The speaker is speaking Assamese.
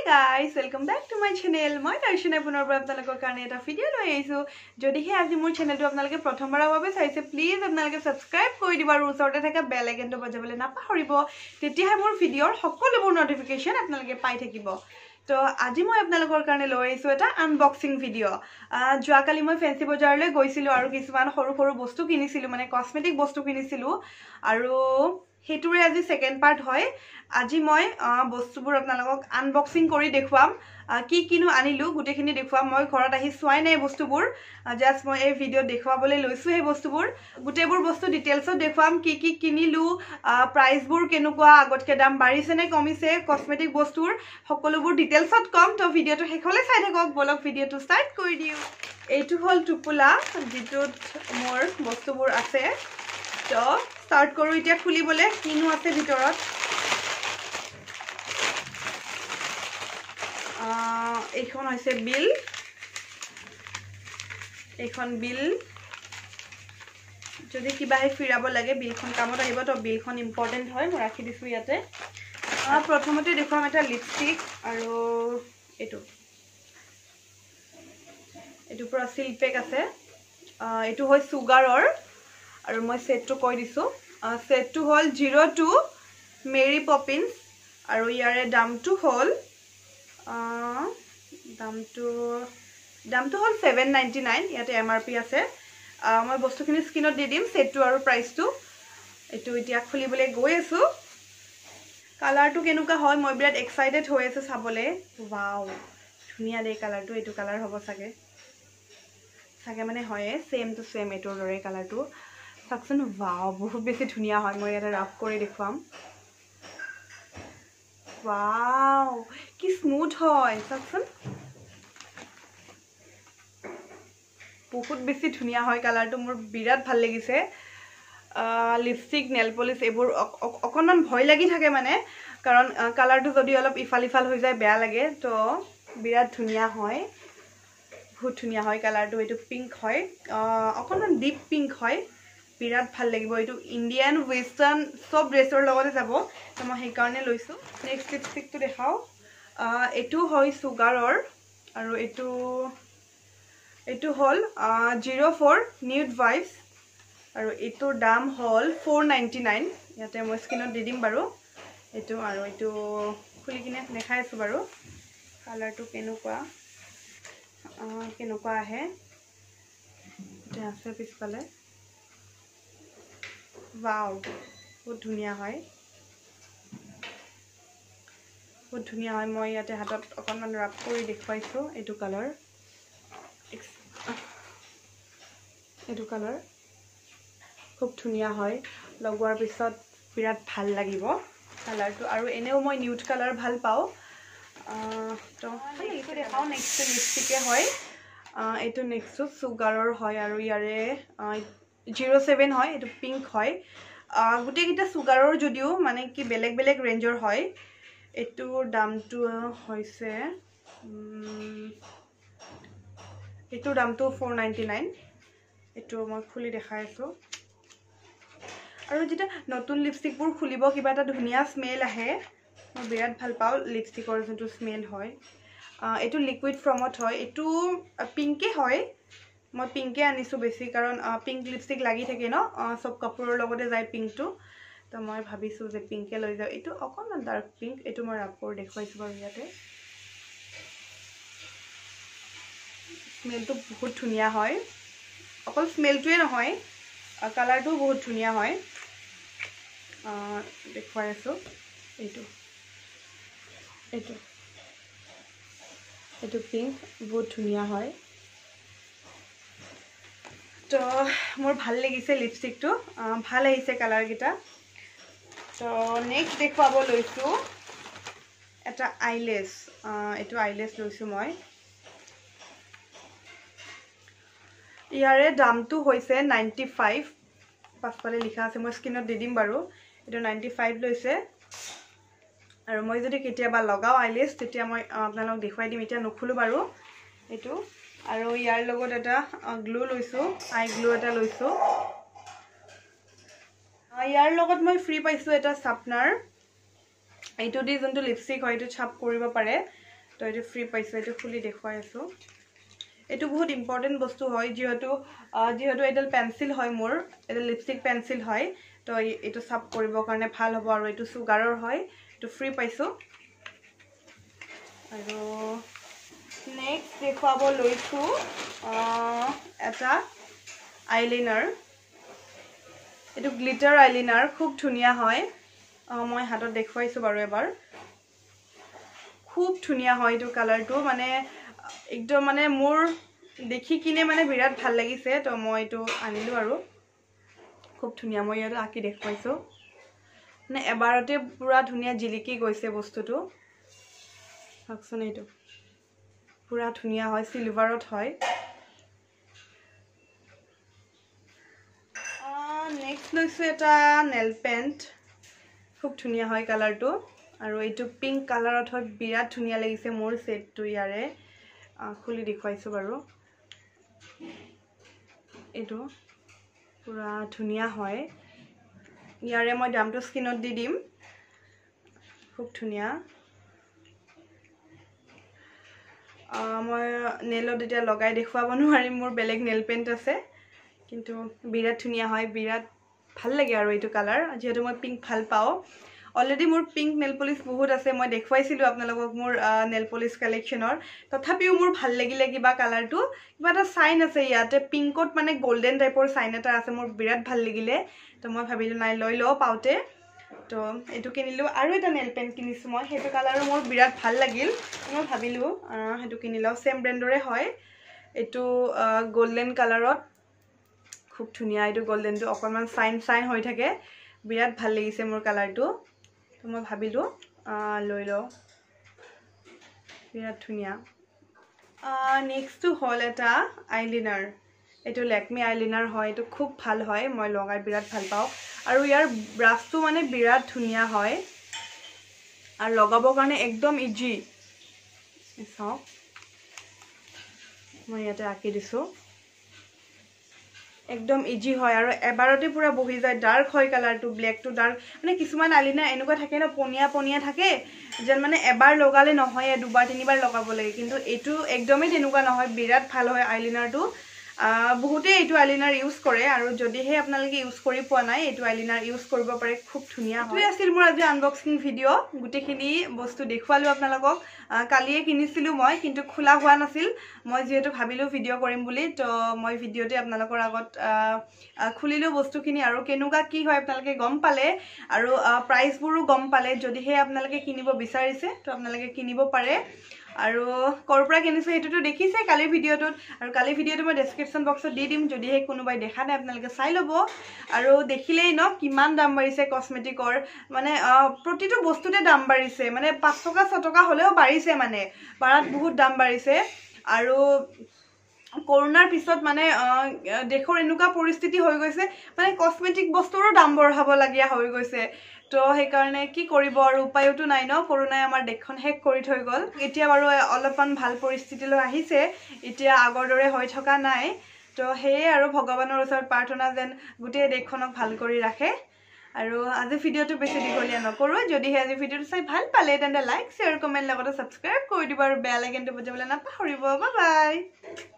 guys, welcome back to my channel. মই দৰ্শনে পুনৰবাৰ আপোনালোকৰ কাৰণে এটা ভিডিও লৈ আহিছো। যদিহে আজি মোৰ চেনেলটো আপোনালোকে প্ৰথমবাৰৰ বাবে চাইছে, প্লিজ আপোনালোকে সাবস্ক্ৰাইব কৰি দিব আৰু ওচৰতে থকা বেল আইকনটো বজাবলৈ নাপাহৰিব। তেতিয়াহে মোৰ ভিডিওৰ সকলোবোৰ নটিফিকেশন আপোনালোকে পাই থাকিব। তো আজি মই আপোনালোকৰ কাৰণে লৈ আহিছো এটা আনবক্সিং ভিডিও। যোৱাকালি মই ফেন্সি বজাৰলৈ গৈছিলো আৰু কিছুমান সৰু সৰু বস্তু কিনিছিলো, মানে কসমেটিক বস্তু কিনিছিলো আৰু হেতুৰে আজি সেকেন্ড পাৰ্ট হয়। আজি মই বস্তুবোৰ আপোনালোকক আনবক্সিং কৰি দেখুৱাম, কি কিনো আনিলো গুটেখিনি দেখুৱাম। মই ঘৰত আহি সোৱাই নাই বস্তুবোৰ, জাস্ট মই এই ভিডিও দেখুৱাবলৈ লৈছো এই বস্তুবোৰ। গুটেবোৰ বস্তু ডিটেইলছত দেখুৱাম, কি কিনিলো, প্ৰাইসবোৰ কেনেকুৱা, আগতকে দাম বাঢ়িছে নে কমিছে, কসমেটিক বস্তুৰ সকলোবোৰ ডিটেইলছত কম। তো ভিডিওটো শেষলৈ চাই থাকক, বলক ভিডিওটো স্টাৰ্ট কৰি দিও। এইটো হল টুপুলা, যেটোত মোৰ বস্তুবোৰ আছে। তো স্টাৰ্ট কৰো এতিয়া খুলিবলে, কিনো আছে ভিতৰত। এইখন হৈছে বিল, এইখন বিল। যদি কিবাহে ফিৰাব লাগে বিলখন কামত আহিব, তো বিলখন ইম্পৰ্টেন্ট হয়, মই ৰাখি দিছো ইয়াতে। প্ৰথমতে দেখুৱাম এটা লিপষ্টিক, আৰু এইটো পুৰা সিল পেক আছে। এইটো হয় সুগাৰৰ, আৰু মই সেটটো কৈ দিছো। সেটটো হল 02 মেৰী পপিন্স, আৰু ইয়াৰে দামটো হল দামটো হল 799। ইয়াতে এমআৰপি আছে। মই বস্তুখিনি স্ক্ৰিনত দি দিম, সেটটো আৰু প্ৰাইসটো। এইটো এতিয়া খুলিবলৈ গৈ আছো। কালাৰটো কেনেকুৱা হয় মই বিৰাট এক্সাইটেড হৈ আছো চাবলে। ওয়াও, ধুনিয়া দে কালাৰটো। এইটো কালাৰ হ'ব চাগে মানে হয় সেম টু সেম এটোৰ দৰে কালাৰটো। চাকচোন, ওয়াও, বহুত বেছি ধুনিয়া হয়। মই এটা ৰাফ কৰি দেখুৱাম। ওয়াও, কি স্মুথ হয় চাকচোন, বহুত বেছি ধুনিয়া হয় কালাৰটো। মোৰ বিৰাট ভাল লাগিছে। লিপষ্টিক, নেল পলিশ এইবোৰ অকণমান ভয় লাগি থাকে, মানে কাৰণ কালাৰটো যদি অলপ ইফাল ইফাল হৈ যায় বেয়া লাগে। তো বিৰাট ধুনিয়া হয়, বহুত ধুনিয়া হয় কালাৰটো। এইটো পিংক হয়, অকণমান ডিপ পিংক হয়, বিৰাট ভাল লাগিব। এইটো ইণ্ডিয়ান ওয়েস্টাৰ্ণ সব ড্ৰেছৰ লগতে যাব, তো মই সেইকাৰণে লৈছো। নেক্সট লিপষ্টিকটো দেখাও। এইটো হয় সুগাৰৰ, আৰু এইটো হল 04 নিউড ভাইবস, আৰু এইটোৰ দাম হল 499। ইয়াতে মই স্ক্ৰিনত দি দিম বাৰু এইটো। আৰু এইটো খুলি কিনে দেখাই আছো বাৰু কালাৰটো কেনেকুৱা আহে। এটা আছে পিছফালে। ওয়াও, বহুত ধুনিয়া হয়, বহুত ধুনিয়া হয়। মই ইয়াতে হাতত অকণমান ৰাব কৰি দেখুৱাইছো। এইটো কালাৰ খুব ধুনিয়া হয়, লগোৱাৰ পিছত বিৰাট ভাল লাগিব কালাৰটো। আৰু এনেও মই নিউড কালাৰ ভাল পাওঁ। তো এইটো দেখাও। নেক্সট লিপষ্টিকে হয়। এইটো নেক্সট সুগাৰৰ হয়, আৰু ইয়াৰে 07 হয়। এইটো পিংক হয়। গোটেইকেইটা সুগাৰৰ, যদিও মানে কি বেলেগ বেলেগ ৰেঞ্জৰ হয়। এইটোৰ দামটো হৈছে এইটোৰ দামটো 499। এইটো মই খুলি দেখাই আছো। আৰু যেতিয়া নতুন লিপষ্টিকবোৰ খুলিব, কিবা এটা ধুনিয়া স্মেল আহে। মই বিৰাট ভাল পাওঁ লিপষ্টিকৰ যোনটো স্মেল হয়। এইটো লিকুইড ফৰ্মত হয়। এইটো পিংকে হয়, মই পিংকে আনিছো বেছি, কাৰণ পিংক লিপষ্টিক লাগি থাকে ন সব কাপোৰৰ লগতে যায় পিংকটো। তো মই ভাবিছো যে পিংকে লৈ যাওঁ। এইটো অকণমান ডাৰ্ক পিংক। এইটো মই ৰাব কৰি দেখুৱাইছো বাৰু ইয়াতে। স্মেলটো বহুত ধুনিয়া হয়, অকল স্মেলটোৱে নহয়, কালাৰটোও বহুত ধুনিয়া হয়। দেখুৱাই আছো। এইটো পিংক, বহুত ধুনিয়া হয়। তো মোৰ ভাল লাগিছে লিপষ্টিকটো, ভাল আহিছে কালাৰকেইটা। তো নেক্সট দেখুৱাব লৈছো এটা আইলেছ। এইটো আইলেছ লৈছো মই। ইয়াৰে দামটো হৈছে 95। পাছফালে লিখা আছে, মই স্ক্ৰিনত দি দিম বাৰু। এইটো 95 লৈছে। আৰু মই যদি কেতিয়াবা লগাও আইলেছ, তেতিয়া মই আপোনালোকক দেখুৱাই দিম। এতিয়া নুখুলো বাৰু এইটো। আৰু ইয়াৰ লগত এটা গ্লু লৈছো, আই গ্লু এটা লৈছো। ইয়াৰ লগত মই ফ্ৰী পাইছো এটা শাৰ্পনাৰ। এইটো দি যোনটো লিপষ্টিক হয় এইটো ছাপ কৰিব পাৰে। তো এইটো ফ্ৰী পাইছোঁ এইটো খুলি দেখুৱাই আছোঁ এইটো বহুত ইম্পৰ্টেণ্ট বস্তু হয় যিহেতু এডাল পেঞ্চিল হয় মোৰ এডাল লিপষ্টিক পেঞ্চিল হয় তো এইটো সাফ কৰিবৰ কাৰণে ভাল হ'ব আৰু এইটো সুগাৰৰ হয় এইটো ফ্ৰী পাইছোঁ আৰু নেক্সট দেখুৱাব লৈছোঁ এটা আইলাইনাৰ এইটো গ্লিটাৰ আইলাইনাৰ খুব ধুনীয়া হয় মই হাতত দেখুৱাইছোঁ বাৰু এবাৰ খুব ধুনীয়া হয় এইটো কালাৰটো মানে একদম মানে মোৰ দেখি কিনে মানে বিৰাট ভাল লাগিছে তো মই এইটো আনিলোঁ আৰু খুব ধুনীয়া মই ইয়াত আঁকি দেখুৱাইছোঁ মানে এবাৰতে পুৰা ধুনীয়া জিলিকি গৈছে বস্তুটো চাওকচোন এইটো পুৰা ধুনীয়া হয় সিলভাৰত হয় নেক্সট লৈছোঁ এটা নেল পেণ্ট খুব ধুনীয়া হয় কালাৰটো আৰু এইটো পিংক কালাৰত হয় বিৰাট ধুনীয়া লাগিছে মোৰ সেটটো ইয়াৰে খুলি দেখুৱাইছোঁ বাৰু এইটো পুৰা ধুনীয়া হয় ইয়াৰে মই দামটো স্ক্ৰীনত দি দিম খুব ধুনীয়া মই নেলত এতিয়া লগাই দেখুৱাব নোৱাৰিম মোৰ বেলেগ নেল পেণ্ট আছে কিন্তু বিৰাট ধুনীয়া হয় বিৰাট ভাল লাগে আৰু এইটো কালাৰ যেহেতু মই পিংক ভাল পাওঁ অলৰেডি মোৰ পিংক নেল পলিশ বহুত আছে মই দেখুৱাইছিলোঁ আপোনালোকক মোৰ নেল পলিশ কালেকশ্যনৰ তথাপিও মোৰ ভাল লাগিলে কিবা কালাৰটো কিবা এটা চাইন আছে ইয়াতে পিংকত মানে গোল্ডেন টাইপৰ চাইন এটা আছে মোৰ বিৰাট ভাল লাগিলে তো মই ভাবিলোঁ নাই লৈ লওঁ পাওঁতে তো এইটো কিনিলোঁ আৰু এটা নেল পেণ্ট কিনিছোঁ মই সেইটো কালাৰো মোৰ বিৰাট ভাল লাগিল মই ভাবিলোঁ সেইটো কিনি লওঁ চেম ব্ৰেণ্ডৰে হয় এইটো গোল্ডেন কালাৰত খুব ধুনীয়া এইটো গোল্ডেনটো অকণমান চাইন হৈ থাকে বিৰাট ভাল লাগিছে মোৰ কালাৰটো তো মই ভাবিলোঁ লৈ লওঁ বিৰাট ধুনীয়া নেক্সটটো হ'ল এটা আইলাইনাৰ এইটো লেকমি আইলাইনাৰ হয় এইটো খুব ভাল হয় মই লগাই বিৰাট ভাল পাওঁ আৰু ইয়াৰ ব্ৰাছটো মানে বিৰাট ধুনীয়া হয় আৰু লগাবৰ কাৰণে একদম ইজি চাওক মই ইয়াতে আঁকি দিছোঁ একদম ইজি হয় আৰু এবাৰতে পুৰা বহি যায় ডাৰ্ক হয় কালাৰটো ব্লেকটো ডাৰ্ক মানে কিছুমান আইলাইনাৰ এনেকুৱা থাকে ন পনিয়া থাকে যেন মানে এবাৰ লগালে নহয় দুবাৰ তিনিবাৰ লগাব লাগে কিন্তু এইটো একদমেই তেনেকুৱা নহয় বিৰাট ভাল হয় আইলাইনাৰটো বহুতে এইটো আইলাইনাৰ ইউজ কৰে আৰু যদিহে আপোনালোকে ইউজ কৰি পোৱা নাই এইটো আইলাইনাৰ ইউজ কৰিব পাৰে খুব ধুনীয়া হয় এইটোৱে আছিল মোৰ আজি আনবক্সিং ভিডিঅ' গোটেইখিনি বস্তু দেখুৱালোঁ আপোনালোকক কালিয়ে কিনিছিলোঁ মই কিন্তু খোলা হোৱা নাছিল মই যিহেতু ভাবিলোঁ ভিডিঅ' কৰিম বুলি তো মই ভিডিঅ'তে আপোনালোকৰ আগত খুলিলোঁ বস্তুখিনি আৰু কেনেকুৱা কি হয় আপোনালোকে গম পালে আৰু প্ৰাইচবোৰো গম পালে যদিহে আপোনালোকে কিনিব বিচাৰিছে তো আপোনালোকে কিনিব পাৰে আৰু ক'ৰ পৰা কিনিছোঁ সেইটোতো দেখিছে কালিৰ ভিডিঅ'টোত আৰু কালিৰ ভিডিঅ'টো মই ডেছক্ৰিপশ্যন বক্সত দি দিম যদিহে কোনোবাই দেখা নাই আপোনালোকে চাই ল'ব আৰু দেখিলেই ন কিমান দাম বাঢ়িছে কছমেটিকৰ মানে প্ৰতিটো বস্তুতে দাম বাঢ়িছে মানে 5 টকা 6 টকা হ'লেও বাঢ়িছে মানে বাঢ়াত বহুত দাম বাঢ়িছে আৰু কৰোনাৰ পিছত মানে দেশৰ এনেকুৱা পৰিস্থিতি হৈ গৈছে মানে কছমেটিক বস্তুৰো দাম বঢ়াবলগীয়া হৈ গৈছে তো সেইকাৰণে কি কৰিব আৰু উপায়তো নাই ন কৰোনাই আমাৰ দেশখন শেষ কৰি থৈ গ'ল এতিয়া বাৰু অলপমান ভাল পৰিস্থিতিলৈ আহিছে এতিয়া আগৰ দৰে হৈ থকা নাই তো সেয়ে আৰু ভগৱানৰ ওচৰত প্ৰাৰ্থনা যেন গোটেই দেশখনক ভাল কৰি ৰাখে আৰু আজি ভিডিঅ'টো বেছি দীঘলীয়া নকৰোঁ যদিহে আজি ভিডিঅ'টো চাই ভাল পালে তেন্তে লাইক শ্বেয়াৰ কমেণ্ট লগতে ছাবস্ক্ৰাইব কৰি দিব আৰু বেল আইকনটো বজাবলৈ নাপাহৰিব বাই বাই